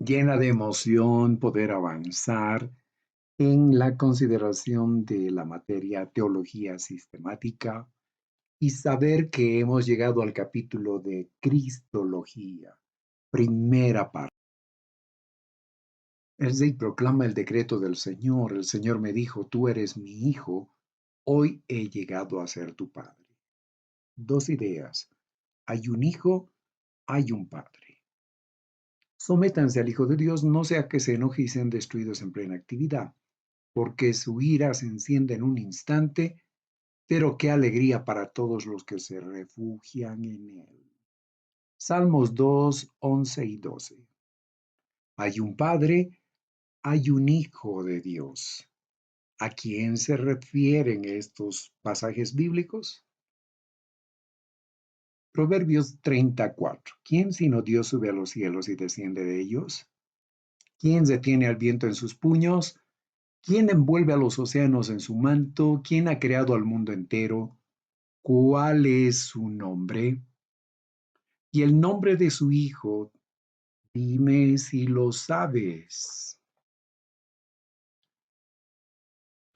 Llena de emoción poder avanzar en la consideración de la materia teología sistemática y saber que hemos llegado al capítulo de Cristología, primera parte. El rey proclama el decreto del Señor. El Señor me dijo, tú eres mi hijo, hoy he llegado a ser tu padre. Dos ideas. Hay un hijo, hay un padre. Sométanse al Hijo de Dios, no sea que se enoje y sean destruidos en plena actividad, porque su ira se enciende en un instante, pero qué alegría para todos los que se refugian en él. Salmos 2, 11 y 12. Hay un Padre, hay un Hijo de Dios. ¿A quién se refieren estos pasajes bíblicos? Proverbios 34. ¿Quién sino Dios sube a los cielos y desciende de ellos? ¿Quién detiene al viento en sus puños? ¿Quién envuelve a los océanos en su manto? ¿Quién ha creado al mundo entero? ¿Cuál es su nombre? Y el nombre de su hijo, dime si lo sabes.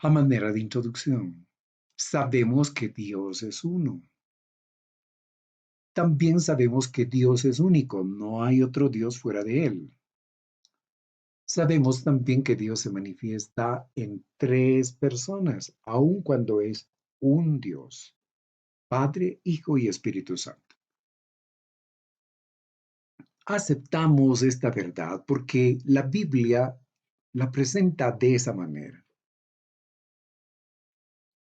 A manera de introducción, sabemos que Dios es uno. También sabemos que Dios es único, no hay otro Dios fuera de él. Sabemos también que Dios se manifiesta en tres personas, aun cuando es un Dios, Padre, Hijo y Espíritu Santo. Aceptamos esta verdad porque la Biblia la presenta de esa manera.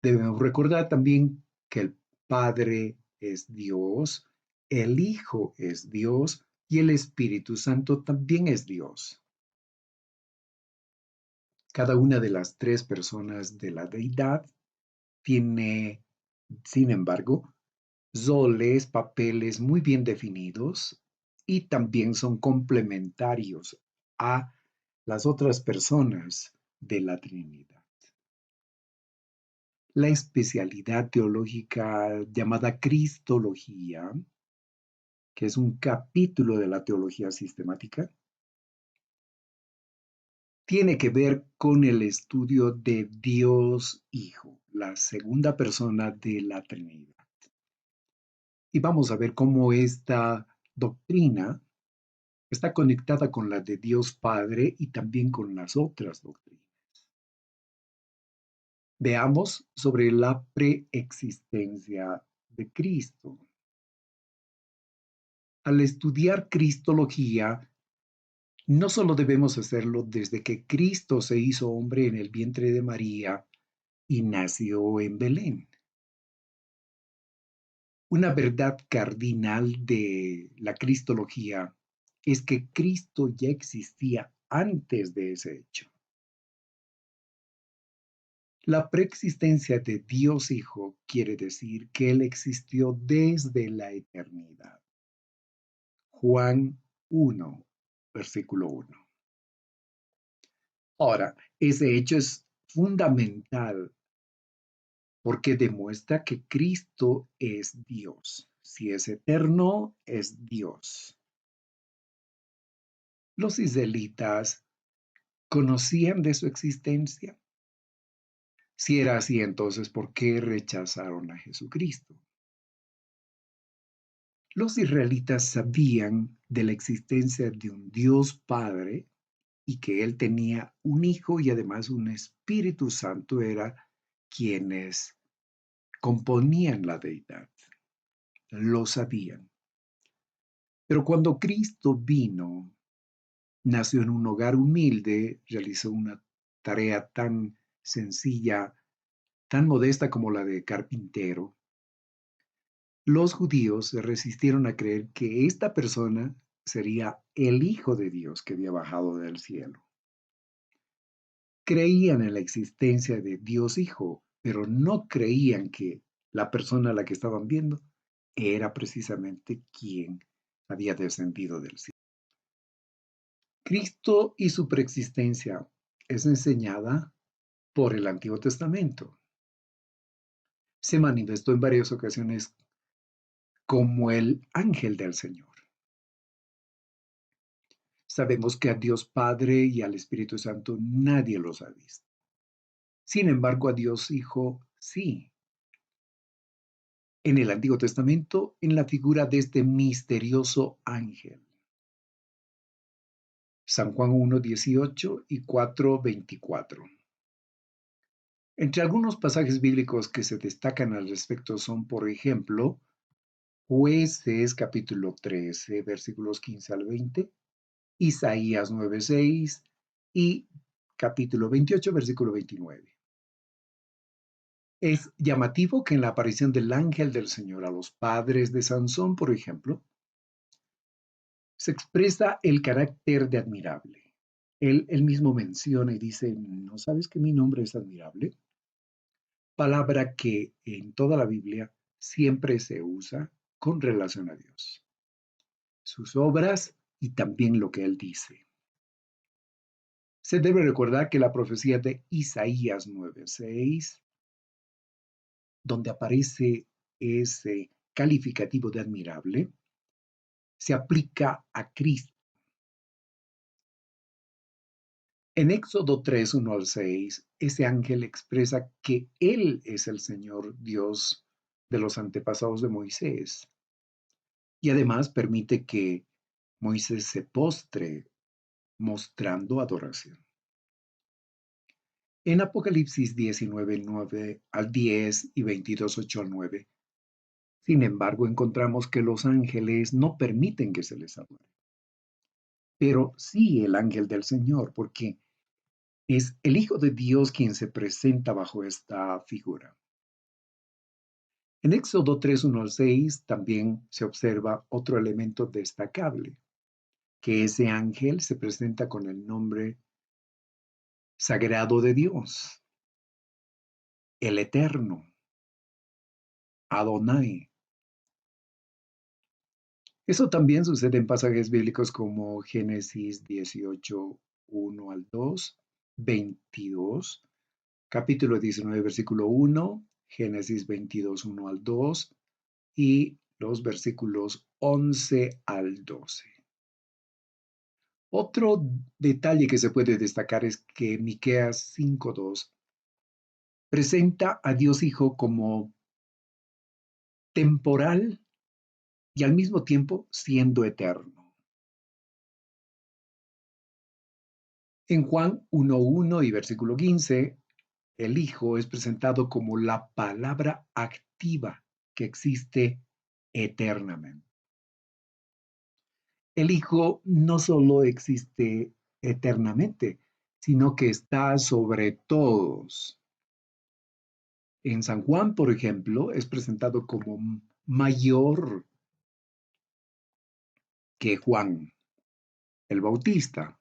Debemos recordar también que el Padre es Dios, el Hijo es Dios y el Espíritu Santo también es Dios. Cada una de las tres personas de la deidad tiene, sin embargo, roles, papeles muy bien definidos y también son complementarios a las otras personas de la Trinidad. La especialidad teológica llamada Cristología, que es un capítulo de la teología sistemática, tiene que ver con el estudio de Dios Hijo, la segunda persona de la Trinidad. Y vamos a ver cómo esta doctrina está conectada con la de Dios Padre y también con las otras doctrinas. Veamos sobre la preexistencia de Cristo. Al estudiar Cristología, no solo debemos hacerlo desde que Cristo se hizo hombre en el vientre de María y nació en Belén. Una verdad cardinal de la Cristología es que Cristo ya existía antes de ese hecho. La preexistencia de Dios Hijo quiere decir que Él existió desde la eternidad. Juan 1, versículo 1. Ahora, ese hecho es fundamental porque demuestra que Cristo es Dios. Si es eterno, es Dios. Los israelitas conocían de su existencia. Si era así, entonces, ¿por qué rechazaron a Jesucristo? Los israelitas sabían de la existencia de un Dios Padre y que Él tenía un Hijo y además un Espíritu Santo era quienes componían la deidad. Lo sabían. Pero cuando Cristo vino, nació en un hogar humilde, realizó una tarea tan sencilla, tan modesta como la de carpintero. Los judíos se resistieron a creer que esta persona sería el Hijo de Dios que había bajado del cielo. Creían en la existencia de Dios Hijo, pero no creían que la persona a la que estaban viendo era precisamente quien había descendido del cielo. Cristo y su preexistencia es enseñada por el Antiguo Testamento. Se manifestó en varias ocasiones como el ángel del Señor. Sabemos que a Dios Padre y al Espíritu Santo nadie los ha visto. Sin embargo, a Dios Hijo sí. En el Antiguo Testamento, en la figura de este misterioso ángel. San Juan 1:18 y 4:24. Entre algunos pasajes bíblicos que se destacan al respecto son, por ejemplo, Jueces capítulo 13, versículos 15 al 20, Isaías 9:6 y capítulo 28, versículo 29. Es llamativo que en la aparición del ángel del Señor a los padres de Sansón, por ejemplo, se expresa el carácter de admirable. Él mismo menciona y dice, ¿no sabes que mi nombre es admirable? Palabra que en toda la Biblia siempre se usa con relación a Dios, sus obras y también lo que Él dice. Se debe recordar que la profecía de Isaías 9:6, donde aparece ese calificativo de admirable, se aplica a Cristo. En Éxodo 3, 1 al 6, ese ángel expresa que Él es el Señor Dios de los antepasados de Moisés y además permite que Moisés se postre mostrando adoración. En Apocalipsis 19, 9 al 10 y 22, 8 al 9, sin embargo, encontramos que los ángeles no permiten que se les adore, pero sí el ángel del Señor, porque es el Hijo de Dios quien se presenta bajo esta figura. En Éxodo 3, 1 al 6 también se observa otro elemento destacable, que ese ángel se presenta con el nombre sagrado de Dios, el Eterno, Adonai. Eso también sucede en pasajes bíblicos como Génesis 18, 1 al 2, 22, capítulo 19, versículo 1, Génesis 22, 1 al 2 y los versículos 11 al 12. Otro detalle que se puede destacar es que Miqueas 5:2 presenta a Dios Hijo como temporal y al mismo tiempo siendo eterno. En Juan 1:1 y versículo 15, el Hijo es presentado como la palabra activa que existe eternamente. El Hijo no solo existe eternamente, sino que está sobre todos. En San Juan, por ejemplo, es presentado como mayor que Juan el Bautista.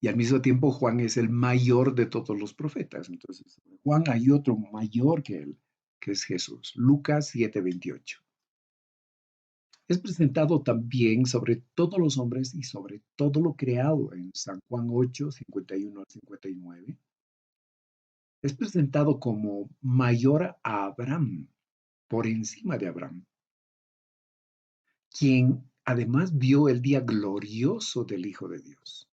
Y al mismo tiempo Juan es el mayor de todos los profetas. Entonces, Juan hay otro mayor que él, que es Jesús. Lucas 7:28. Es presentado también sobre todos los hombres y sobre todo lo creado en San Juan 8:51 al 59. Es presentado como mayor a Abraham, por encima de Abraham, quien además vio el día glorioso del Hijo de Dios.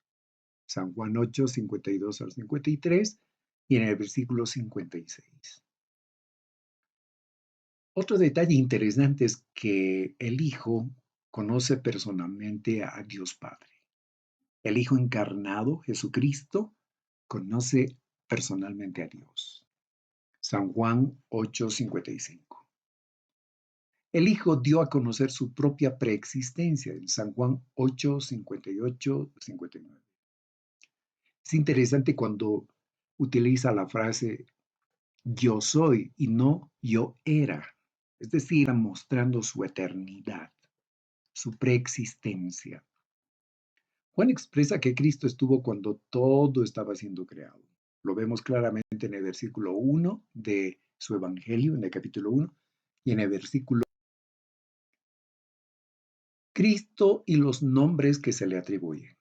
San Juan 8:52 al 53 y en el versículo 56. Otro detalle interesante es que el Hijo conoce personalmente a Dios Padre. El Hijo encarnado, Jesucristo, conoce personalmente a Dios. San Juan 8:55. El Hijo dio a conocer su propia preexistencia en San Juan 8:58-59. Es interesante cuando utiliza la frase yo soy y no yo era, es decir, mostrando su eternidad, su preexistencia. Juan expresa que Cristo estuvo cuando todo estaba siendo creado. Lo vemos claramente en el versículo 1 de su Evangelio, en el capítulo 1, y en el versículo Cristo y los nombres que se le atribuyen.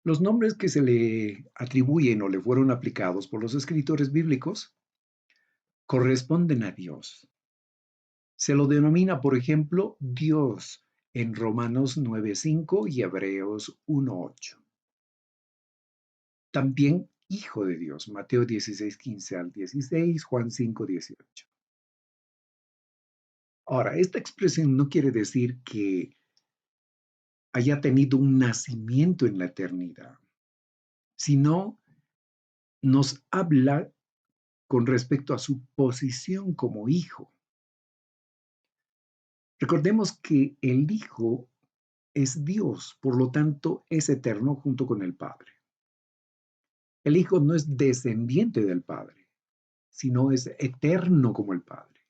Los nombres que se le atribuyen o le fueron aplicados por los escritores bíblicos corresponden a Dios. Se lo denomina, por ejemplo, Dios, en Romanos 9:5 y Hebreos 1:8. También Hijo de Dios, Mateo 16:15 al 16, Juan 5:18. Ahora, esta expresión no quiere decir que haya tenido un nacimiento en la eternidad, sino nos habla con respecto a su posición como hijo. Recordemos que el Hijo es Dios, por lo tanto es eterno junto con el Padre. El Hijo no es descendiente del Padre, sino es eterno como el Padre.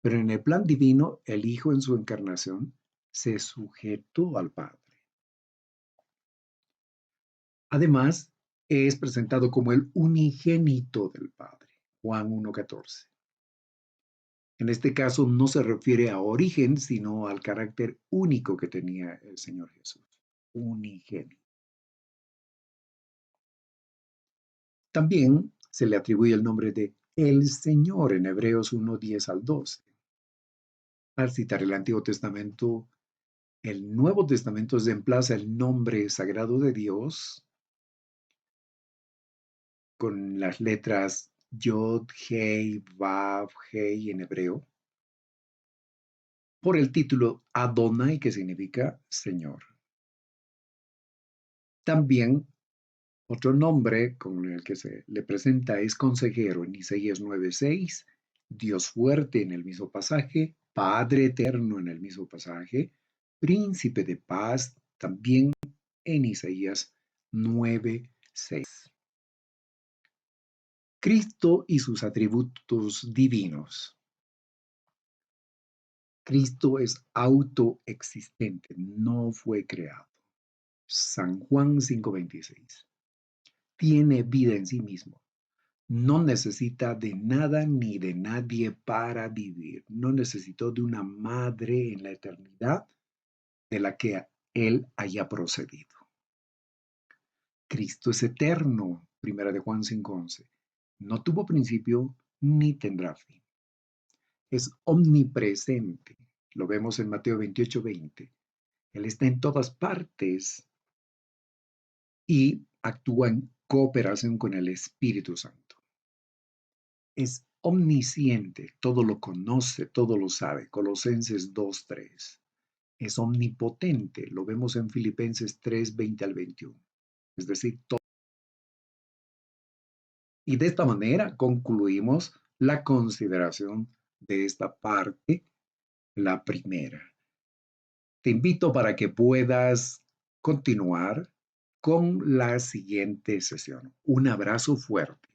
Pero en el plan divino, el Hijo en su encarnación se sujetó al Padre. Además, es presentado como el unigénito del Padre, Juan 1:14. En este caso no se refiere a origen, sino al carácter único que tenía el Señor Jesús, unigénito. También se le atribuye el nombre de el Señor en Hebreos 1:10 al 12. Al citar el Antiguo Testamento, el Nuevo Testamento reemplaza el nombre sagrado de Dios con las letras Yod, Hei, Vav, Hei en hebreo, por el título Adonai, que significa Señor. También otro nombre con el que se le presenta es consejero en Isaías 9:6, Dios fuerte en el mismo pasaje, Padre eterno en el mismo pasaje, príncipe de paz también en Isaías 9:6. Cristo y sus atributos divinos. Cristo es autoexistente, no fue creado. San Juan 5:26. Tiene vida en sí mismo. No necesita de nada ni de nadie para vivir. No necesitó de una madre en la eternidad de la que él haya procedido. Cristo es eterno, primera de Juan 5:11. No tuvo principio ni tendrá fin. Es omnipresente. Lo vemos en Mateo 28:20. Él está en todas partes y actúa en cooperación con el Espíritu Santo. Es omnisciente, todo lo conoce, todo lo sabe. Colosenses 2:3. Es omnipotente, lo vemos en Filipenses 3:20 al 21. Es decir, todo. Y de esta manera concluimos la consideración de esta parte, la primera. Te invito para que puedas continuar con la siguiente sesión. Un abrazo fuerte.